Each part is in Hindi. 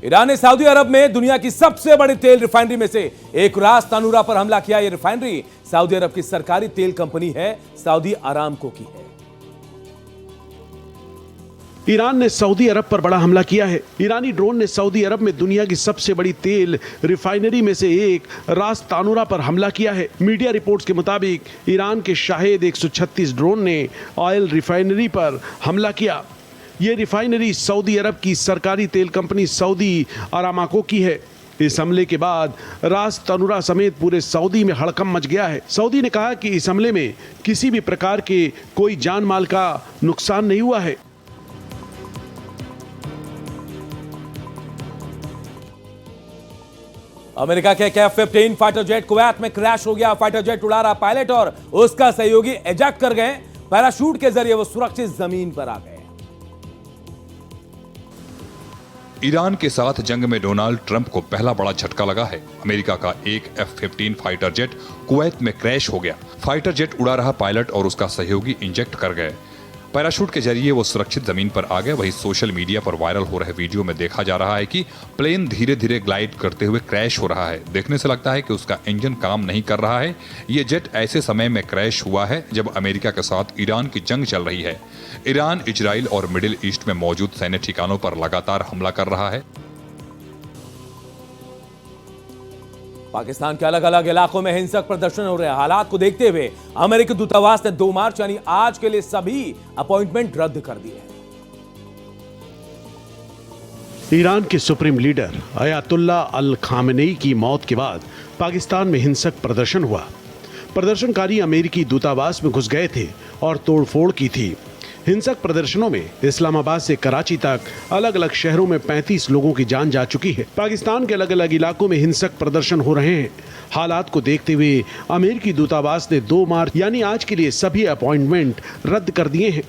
ईरान ने सऊदी अरब में दुनिया की सबसे बड़ी तेल रिफाइनरी में से एक रास तानूरा पर हमला किया। यह रिफाइनरी सऊदी अरब की सरकारी तेल कंपनी है, सऊदी अरामको की है। ईरान ने सऊदी अरब पर बड़ा हमला किया है। ईरानी ड्रोन ने सऊदी अरब में दुनिया की सबसे बड़ी तेल रिफाइनरी में से एक रास तानूरा पर हमला किया है। मीडिया रिपोर्ट्स के मुताबिक ईरान के शाहेद 136 ड्रोन ने ऑयल रिफाइनरी पर हमला किया। ये रिफाइनरी सऊदी अरब की सरकारी तेल कंपनी सऊदी अरामको की है। इस हमले के बाद रास तानूरा समेत पूरे सऊदी में हड़कंप मच गया है। सऊदी ने कहा कि इस हमले में किसी भी प्रकार के कोई जान माल का नुकसान नहीं हुआ है। अमेरिका के F-15 फाइटर जेट कुवैत में क्रैश हो गया। फाइटर जेट उड़ा रहा पायलट और उसका सहयोगी एजेक्ट कर गए। पैराशूट के जरिए वो सुरक्षित जमीन पर आ गए। ईरान के साथ जंग में डोनाल्ड ट्रंप को पहला बड़ा झटका लगा है। अमेरिका का एक F-15 फाइटर जेट कुवैत में क्रैश हो गया। फाइटर जेट उड़ा रहा पायलट और उसका सहयोगी इंजेक्ट कर गए। पैराशूट के जरिए वो सुरक्षित जमीन पर आ गए। वहीं सोशल मीडिया पर वायरल हो रहे वीडियो में देखा जा रहा है कि प्लेन धीरे धीरे ग्लाइड करते हुए क्रैश हो रहा है। देखने से लगता है कि उसका इंजन काम नहीं कर रहा है। ये जेट ऐसे समय में क्रैश हुआ है जब अमेरिका के साथ ईरान की जंग चल रही है। ईरान इजराइल और मिडिल ईस्ट में मौजूद सैन्य ठिकानों पर लगातार हमला कर रहा है। पाकिस्तान के अलग अलग इलाकों में हिंसक प्रदर्शन हो रहे हैं। हालात को देखते हुए अमेरिकी दूतावास ने 2 मार्च यानी आज के लिए सभी अपॉइंटमेंट रद्द कर दिए हैं। ईरान के सुप्रीम लीडर अयातुल्ला अल खामेनेई की मौत के बाद पाकिस्तान में हिंसक प्रदर्शन हुआ। प्रदर्शनकारी अमेरिकी दूतावास में घुस गए थे और तोड़फोड़ की थी। हिंसक प्रदर्शनों में इस्लामाबाद से कराची तक अलग अलग शहरों में 35 लोगों की जान जा चुकी है। पाकिस्तान के अलग अलग इलाकों में हिंसक प्रदर्शन हो रहे हैं। हालात को देखते हुए अमेरिकी दूतावास ने 2 मार्च यानी आज के लिए सभी अपॉइंटमेंट रद्द कर दिए हैं।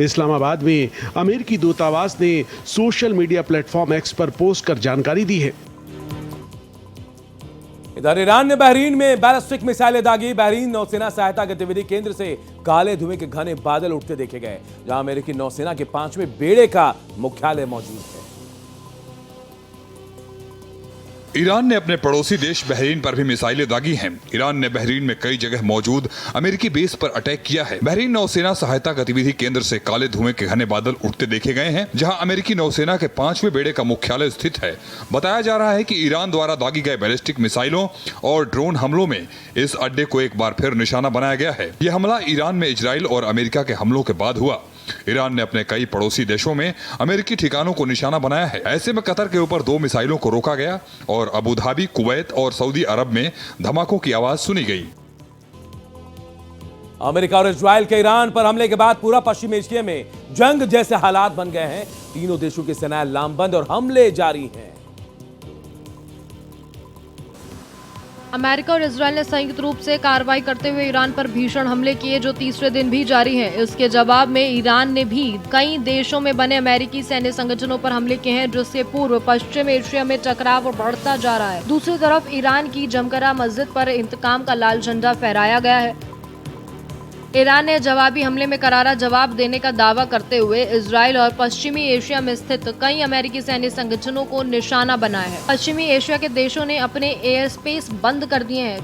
इस्लामाबाद में अमेरिकी दूतावास ने सोशल मीडिया प्लेटफॉर्म एक्स पर पोस्ट कर जानकारी दी है। इधर ईरान ने बहरीन में बैलिस्टिक मिसाइलें दागी। बहरीन नौसेना सहायता गतिविधि केंद्र से काले धुएं के घने बादल उठते देखे गए, जहां अमेरिकी नौसेना के 5वें बेड़े का मुख्यालय मौजूद है। ईरान ने अपने पड़ोसी देश बहरीन पर भी मिसाइलें दागी हैं। ईरान ने बहरीन में कई जगह मौजूद अमेरिकी बेस पर अटैक किया है। बहरीन नौसेना सहायता गतिविधि केंद्र से काले धुएं के घने बादल उठते देखे गए हैं, जहां अमेरिकी नौसेना के 5वें बेड़े का मुख्यालय स्थित है। बताया जा रहा है कि ईरान द्वारा दागी गए बैलिस्टिक मिसाइलों और ड्रोन हमलों में इस अड्डे को एक बार फिर निशाना बनाया गया है। यह हमला ईरान में इजराइल और अमेरिका के हमलों के बाद हुआ। ईरान ने अपने कई पड़ोसी देशों में अमेरिकी ठिकानों को निशाना बनाया है। ऐसे में कतर के ऊपर 2 मिसाइलों को रोका गया और अबू धाबी, कुवैत और सऊदी अरब में धमाकों की आवाज सुनी गई। अमेरिका और इजराइल के ईरान पर हमले के बाद पूरा पश्चिमी एशिया में जंग जैसे हालात बन गए हैं। तीनों देशों की सेनाएं लामबंद और हमले जारी हैं। अमेरिका और इजराइल ने संयुक्त रूप से कार्रवाई करते हुए ईरान पर भीषण हमले किए, जो तीसरे दिन भी जारी हैं। इसके जवाब में ईरान ने भी कई देशों में बने अमेरिकी सैन्य संगठनों पर हमले किए हैं, जिससे पूर्व पश्चिम एशिया में टकराव बढ़ता जा रहा है। दूसरी तरफ ईरान की जमकरा मस्जिद पर इंतकाम का लाल झंडा फहराया गया है। ईरान ने जवाबी हमले में करारा जवाब देने का दावा करते हुए इजराइल और पश्चिमी एशिया में स्थित कई अमेरिकी सैन्य संगठनों को निशाना बनाया है। पश्चिमी एशिया के देशों ने अपने एयर स्पेस बंद कर दिए हैं।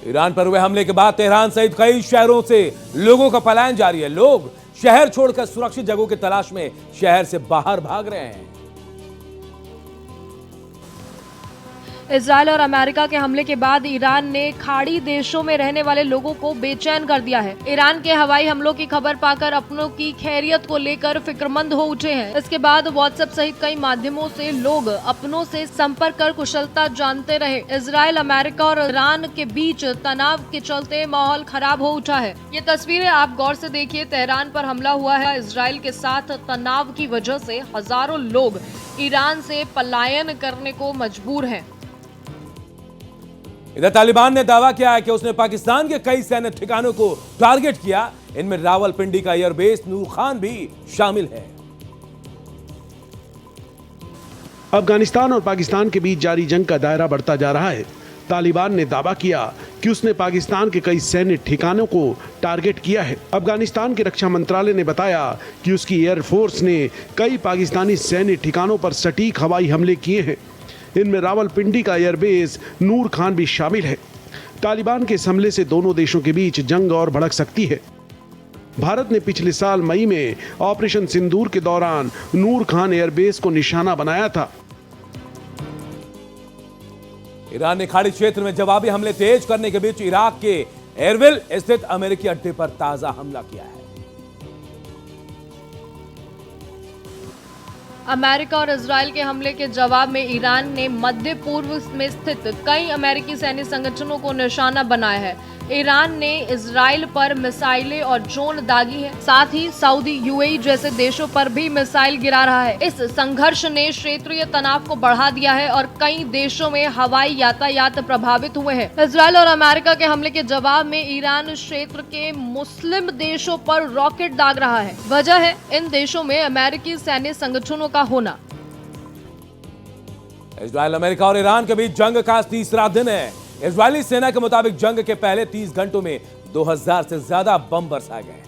ईरान पर हुए हमले के बाद तेहरान सहित कई शहरों से लोगों का पलायन जारी है। लोग शहर छोड़कर सुरक्षित जगहों की तलाश में शहर से बाहर भाग रहे हैं। इजराइल और अमेरिका के हमले के बाद ईरान ने खाड़ी देशों में रहने वाले लोगों को बेचैन कर दिया है। ईरान के हवाई हमलों की खबर पाकर अपनों की खैरियत को लेकर फिक्रमंद हो उठे हैं। इसके बाद व्हाट्सएप सहित कई माध्यमों से लोग अपनों से संपर्क कर कुशलता जानते रहे। इजराइल, अमेरिका और ईरान के बीच तनाव के चलते माहौल खराब हो उठा है। ये तस्वीरें आप गौर से देखिए। तेहरान पर हमला हुआ है। इजराइल के साथ तनाव की वजह से हजारों लोग ईरान से पलायन करने को मजबूर हैं। इधर तालिबान ने दावा किया है कि उसने पाकिस्तान के कई सैन्य ठिकानों को टारगेट किया। इनमें रावलपिंडी का एयरबेस नूर खान भी शामिल है। अफगानिस्तान और पाकिस्तान के बीच जारी जंग का दायरा बढ़ता जा रहा है। तालिबान ने दावा किया कि उसने पाकिस्तान के कई सैन्य ठिकानों को टारगेट किया है। अफगानिस्तान के रक्षा मंत्रालय ने बताया कि उसकी एयरफोर्स ने कई पाकिस्तानी सैन्य ठिकानों पर सटीक हवाई हमले किए हैं। इनमें रावलपिंडी का एयरबेस नूर खान भी शामिल है। तालिबान के इस हमले से दोनों देशों के बीच जंग और भड़क सकती है। भारत ने पिछले साल मई में ऑपरेशन सिंदूर के दौरान नूर खान एयरबेस को निशाना बनाया था। ईरान ने खाड़ी क्षेत्र में जवाबी हमले तेज करने के बीच इराक के एरबिल स्थित अमेरिकी अड्डे पर ताजा हमला किया है। अमेरिका और इजराइल के हमले के जवाब में ईरान ने मध्य पूर्व में स्थित कई अमेरिकी सैन्य संगठनों को निशाना बनाया है। ईरान ने इजराइल पर मिसाइलें और ड्रोन दागी है, साथ ही सऊदी, यूएई जैसे देशों पर भी मिसाइल गिरा रहा है। इस संघर्ष ने क्षेत्रीय तनाव को बढ़ा दिया है और कई देशों में हवाई यातायात प्रभावित हुए हैं। इजराइल और अमेरिका के हमले के जवाब में ईरान क्षेत्र के मुस्लिम देशों पर रॉकेट दाग रहा है। वजह है इन देशों में अमेरिकी सैन्य संगठनों का होना। इजराइल, अमेरिका और ईरान के बीच जंग का तीसरा दिन है। इजरायली सेना के मुताबिक जंग के पहले 30 घंटों में 2000 से ज्यादा बम बरसाए गए।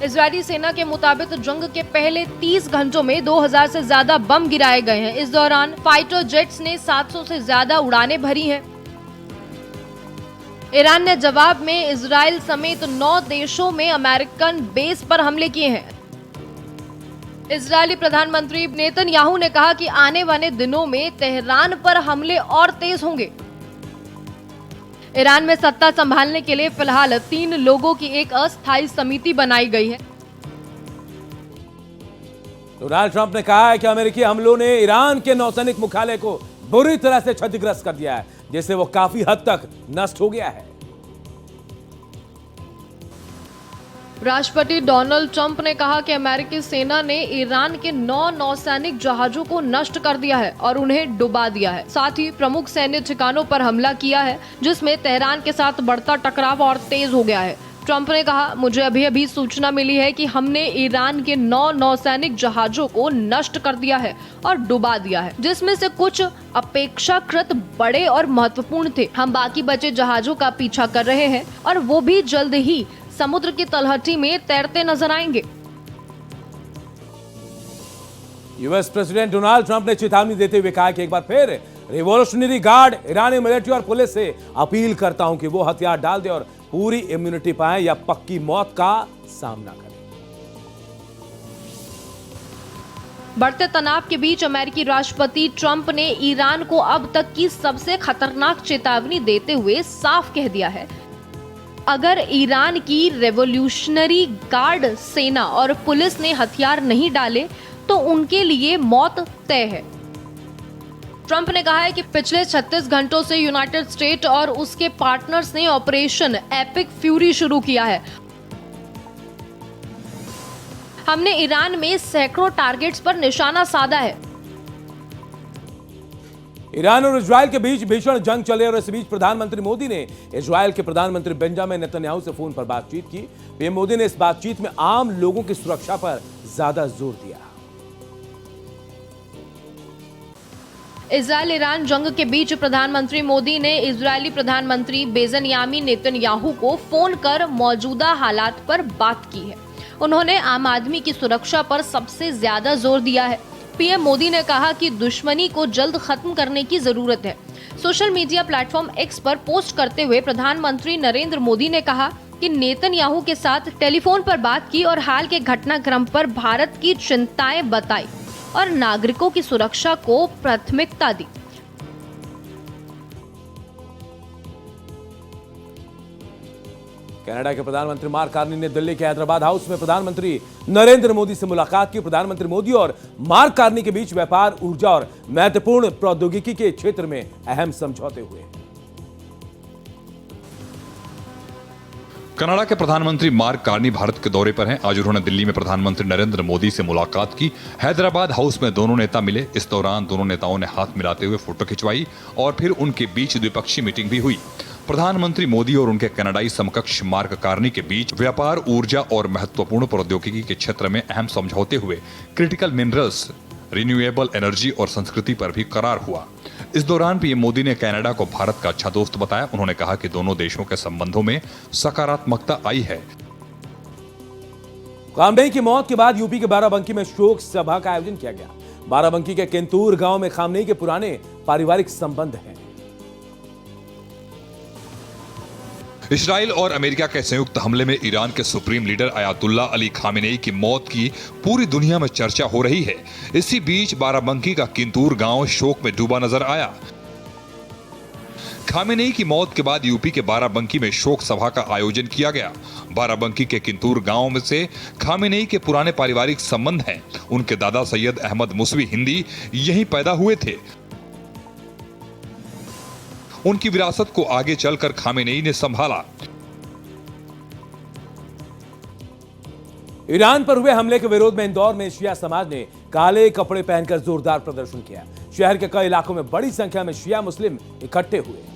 इजरायली सेना के मुताबिक जंग के पहले 30 घंटों में 2000 से ज्यादा बम गिराए गए हैं। इस दौरान फाइटर जेट्स ने 700 से ज्यादा उड़ानें भरी हैं। ईरान ने जवाब में इजराइल समेत 9 देशों में अमेरिकन बेस पर हमले किए हैं। इजरायली प्रधानमंत्री नेतन्याहू ने कहा कि आने वाले दिनों में तेहरान पर हमले और तेज होंगे। ईरान में सत्ता संभालने के लिए फिलहाल 3 लोगों की एक अस्थायी समिति बनाई गई है। डोनाल्ड ट्रंप ने कहा है कि अमेरिकी हमलों ने ईरान के नौसैनिक मुख्यालय को बुरी तरह से क्षतिग्रस्त कर दिया है, जिससे वो काफी हद तक नष्ट हो गया है। राष्ट्रपति डोनाल्ड ट्रंप ने कहा कि अमेरिकी सेना ने ईरान के 9 नौसैनिक जहाजों को नष्ट कर दिया है और उन्हें डुबा दिया है। साथ ही प्रमुख सैन्य ठिकानों पर हमला किया है, जिसमें तेहरान के साथ बढ़ता टकराव और तेज हो गया है। ट्रंप ने कहा, मुझे अभी सूचना मिली है कि हमने ईरान के 9 नौसैनिक जहाजों को नष्ट कर दिया है और डुबा दिया है, जिसमें से कुछ अपेक्षाकृत बड़े और महत्वपूर्ण थे। हम बाकी बचे जहाजों का पीछा कर रहे हैं और वो भी जल्द ही समुद्र की तलहटी में तैरते नजर आएंगे। यूएस प्रेसिडेंट डोनाल्ड ट्रंप ने चेतावनी देते हुए कहा कि एक बार फिर रिवॉल्यूशनरी गार्ड, ईरानी मिलिट्री और पुलिस से अपील करता हूं कि वो हथियार डाल दे और पूरी इम्यूनिटी पाए या पक्की मौत का सामना करें। बढ़ते तनाव के बीच अमेरिकी राष्ट्रपति ट्रंप ने ईरान को अब तक की सबसे खतरनाक चेतावनी देते हुए साफ कह दिया है, अगर ईरान की रेवोल्यूशनरी गार्ड सेना और पुलिस ने हथियार नहीं डाले तो उनके लिए मौत तय है। ट्रंप ने कहा है कि पिछले 36 घंटों से यूनाइटेड स्टेट और उसके पार्टनर्स ने ऑपरेशन एपिक फ्यूरी शुरू किया है। हमने ईरान में सैकड़ों टारगेट्स पर निशाना साधा है। ईरान और इजराइल के बीच भीषण जंग चले और इस बीच प्रधानमंत्री मोदी ने इजराइल के प्रधानमंत्री बेंजामिन नेतन्याहू से फोन पर बातचीत की। पीएम मोदी ने इस बातचीत में आम लोगों की सुरक्षा पर ज्यादा जोर दिया। इजराइल ईरान जंग के बीच प्रधानमंत्री मोदी ने इजरायली प्रधानमंत्री बेंजामिन नेतन्याहू को फोन कर मौजूदा हालात पर बात की है। उन्होंने आम आदमी की सुरक्षा पर सबसे ज्यादा जोर दिया है। पीएम मोदी ने कहा कि दुश्मनी को जल्द खत्म करने की जरूरत है। सोशल मीडिया प्लेटफॉर्म एक्स पर पोस्ट करते हुए प्रधानमंत्री नरेंद्र मोदी ने कहा कि नेतन्याहू के साथ टेलीफोन पर बात की और हाल के घटनाक्रम पर भारत की चिंताएं बताई और नागरिकों की सुरक्षा को प्राथमिकता दी। कनाडा के प्रधानमंत्री मार्क कार्नी ने दिल्ली के हैदराबाद हाउस में प्रधानमंत्री नरेंद्र मोदी से मुलाकात की। प्रधानमंत्री मोदी और मार्क कार्नी के बीच व्यापार, ऊर्जा और महत्वपूर्ण प्रौद्योगिकी के क्षेत्र में अहम समझौते हुए। कनाडा के प्रधानमंत्री मार्क कार्नी भारत के दौरे पर हैं। आज उन्होंने दिल्ली में प्रधानमंत्री नरेंद्र मोदी से मुलाकात की। हैदराबाद हाउस में दोनों नेता मिले। इस दौरान दोनों नेताओं ने हाथ मिलाते हुए फोटो खिंचवाई और फिर उनके बीच द्विपक्षीय मीटिंग भी हुई। प्रधानमंत्री मोदी और उनके कनाडाई समकक्ष मार्क कार्नी के बीच व्यापार, ऊर्जा और महत्वपूर्ण प्रौद्योगिकी के क्षेत्र में अहम समझौते हुए। क्रिटिकल मिनरल्स, रिन्यूएबल एनर्जी और संस्कृति पर भी करार हुआ। इस दौरान पीएम मोदी ने कनाडा को भारत का अच्छा दोस्त बताया। उन्होंने कहा कि दोनों देशों के संबंधों में सकारात्मकता आई है। खामनेई की मौत के बाद यूपी के बाराबंकी में शोक सभा का आयोजन किया गया। बाराबंकी के किंतूर गांव में खामनेई के पुराने पारिवारिक संबंध हैं। इस्राइल और अमेरिका के संयुक्त हमले में ईरान के supreme leader Ayatollah Ali Khamenei की मौत की पूरी दुनिया में चर्चा हो रही है। इसी बीच बाराबंकी का किंतूर गांव शोक में डूबा नजर आया। खामेनेई की मौत के बाद यूपी के बाराबंकी में शोक सभा का आयोजन किया गया। बाराबंकी के किंतूर गांव में से खामेनेई के पुराने पारिवारिक संबंध हैं। उनके दादा सैयद अहमद मुसवी हिंदी यहीं पैदा हुए थे। उनकी विरासत को आगे चलकर खामेनेई ने संभाला। ईरान पर हुए हमले के विरोध में इंदौर में शिया समाज ने काले कपड़े पहनकर जोरदार प्रदर्शन किया। शहर के कई इलाकों में बड़ी संख्या में शिया मुस्लिम इकट्ठे हुए।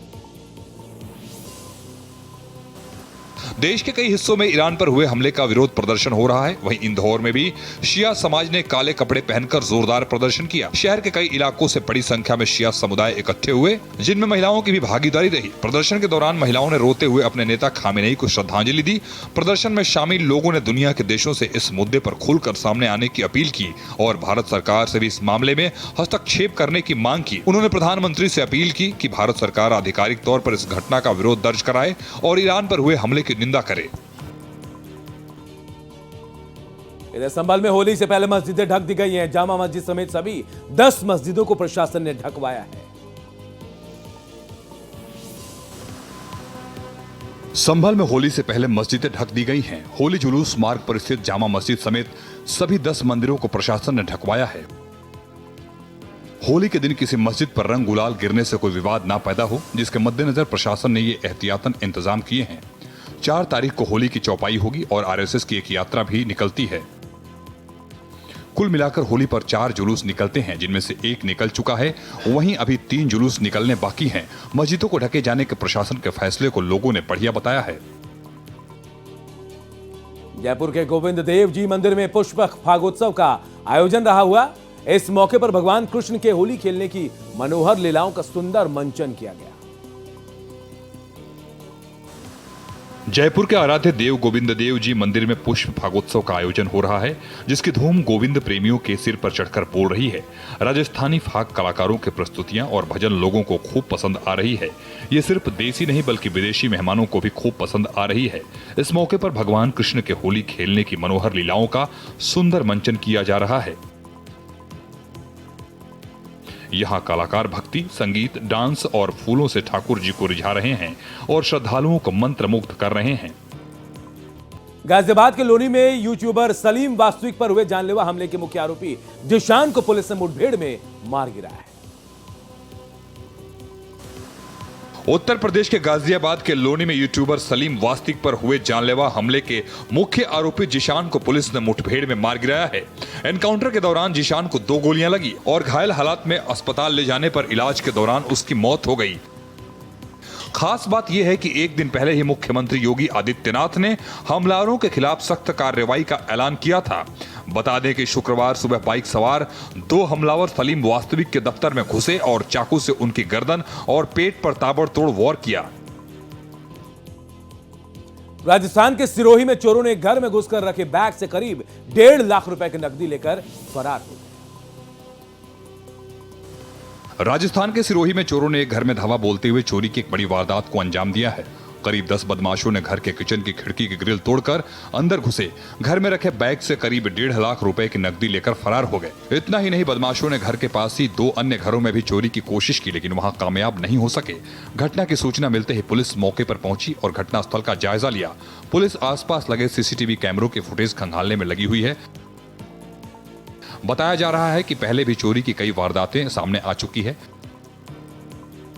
देश के कई हिस्सों में ईरान पर हुए हमले का विरोध प्रदर्शन हो रहा है। वहीं इंदौर में भी शिया समाज ने काले कपड़े पहनकर जोरदार प्रदर्शन किया। शहर के कई इलाकों से बड़ी संख्या में शिया समुदाय इकट्ठे हुए, जिनमें महिलाओं की भी भागीदारी रही। प्रदर्शन के दौरान महिलाओं ने रोते हुए अपने नेता खामेनेई को श्रद्धांजलि दी। प्रदर्शन में शामिल लोगों ने दुनिया के देशों से इस मुद्दे पर खुलकर सामने आने की अपील की और भारत सरकार से भी इस मामले में हस्तक्षेप करने की मांग की। उन्होंने प्रधानमंत्री से अपील की कि भारत सरकार आधिकारिक तौर पर इस घटना का विरोध दर्ज कराए और ईरान पर हुए हमले की निंदा करे। इधर संभल में होली से पहले मस्जिदें ढक दी गई हैं। जामा मस्जिद समेत सभी 10 मस्जिदों को प्रशासन ने ढकवाया है। संभल में होली से पहले मस्जिदें ढक दी गई हैं। होली जुलूस मार्ग पर स्थित जामा मस्जिद समेत सभी 10 मंदिरों को प्रशासन ने ढकवाया है। होली के दिन किसी मस्जिद पर रंग गुलाल गिरने से कोई विवाद ना पैदा हो, जिसके मद्देनजर प्रशासन ने ये एहतियातन इंतजाम किए हैं। 4 तारीख को होली की चौपाई होगी और आरएसएस की एक यात्रा भी निकलती है। कुल मिलाकर होली पर 4 जुलूस निकलते हैं, जिनमें से 1 निकल चुका है। वहीं अभी 3 जुलूस निकलने बाकी हैं। मस्जिदों को ढके जाने के प्रशासन के फैसले को लोगों ने बढ़िया बताया है। जयपुर के गोविंद देव जी मंदिर में पुष्प फागोत्सव का आयोजन रहा हुआ। इस मौके पर भगवान कृष्ण के होली खेलने की मनोहर लीलाओं का सुंदर मंचन किया गया। जयपुर के आराध्य देव गोविंद देव जी मंदिर में पुष्प फागोत्सव का आयोजन हो रहा है, जिसकी धूम गोविंद प्रेमियों के सिर पर चढ़कर बोल रही है। राजस्थानी फाग कलाकारों की प्रस्तुतियां और भजन लोगों को खूब पसंद आ रही है। ये सिर्फ देसी नहीं बल्कि विदेशी मेहमानों को भी खूब पसंद आ रही है। इस मौके पर भगवान कृष्ण के होली खेलने की मनोहर लीलाओं का सुंदर मंचन किया जा रहा है। यहाँ कलाकार भक्ति, संगीत, डांस और फूलों से ठाकुर जी को रिझा रहे हैं और श्रद्धालुओं को मंत्रमुग्ध कर रहे हैं। गाजियाबाद के लोनी में यूट्यूबर सलीम वास्तविक पर हुए जानलेवा हमले के मुख्य आरोपी जिशान को पुलिस ने मुठभेड़ में मार गिराया है। उत्तर प्रदेश के गाजियाबाद के लोनी में यूट्यूबर सलीम वास्तविक पर हुए जानलेवा हमले के मुख्य आरोपी जिशान को पुलिस ने मुठभेड़ में मार गिराया है। एनकाउंटर के दौरान जिशान को 2 गोलियां लगी और घायल हालात में अस्पताल ले जाने पर इलाज के दौरान उसकी मौत हो गई। खास बात यह है कि एक दिन पहले ही मुख्यमंत्री योगी आदित्यनाथ ने हमलावरों के खिलाफ सख्त कार्रवाई का ऐलान किया था। बता दें कि शुक्रवार सुबह बाइक सवार 2 हमलावर सलीम वास्तविक के दफ्तर में घुसे और चाकू से उनकी गर्दन और पेट पर ताबड़तोड़ वार किया। राजस्थान के सिरोही में चोरों ने घर में घुसकर रखे बैग से करीब 1.5 लाख रुपए की नकदी लेकर फरार हो गए। राजस्थान के सिरोही में चोरों ने एक घर में धावा बोलते हुए चोरी की एक बड़ी वारदात को अंजाम दिया है। करीब 10 बदमाशों ने घर के किचन की खिड़की की ग्रिल तोड़कर अंदर घुसे, घर में रखे बैग से करीब 1.5 लाख रुपए की नकदी लेकर फरार हो गए। इतना ही नहीं, बदमाशों ने घर के पास ही 2 अन्य घरों में भी चोरी की कोशिश की, लेकिन वहां कामयाब नहीं हो सके। घटना की सूचना मिलते ही पुलिस मौके पर पहुंची और घटनास्थल का जायजा लिया। पुलिस आसपास लगे सीसीटीवी कैमरों के फुटेज खंगालने में लगी हुई है। बताया जा रहा है कि पहले भी चोरी की कई वारदातें सामने आ चुकी है।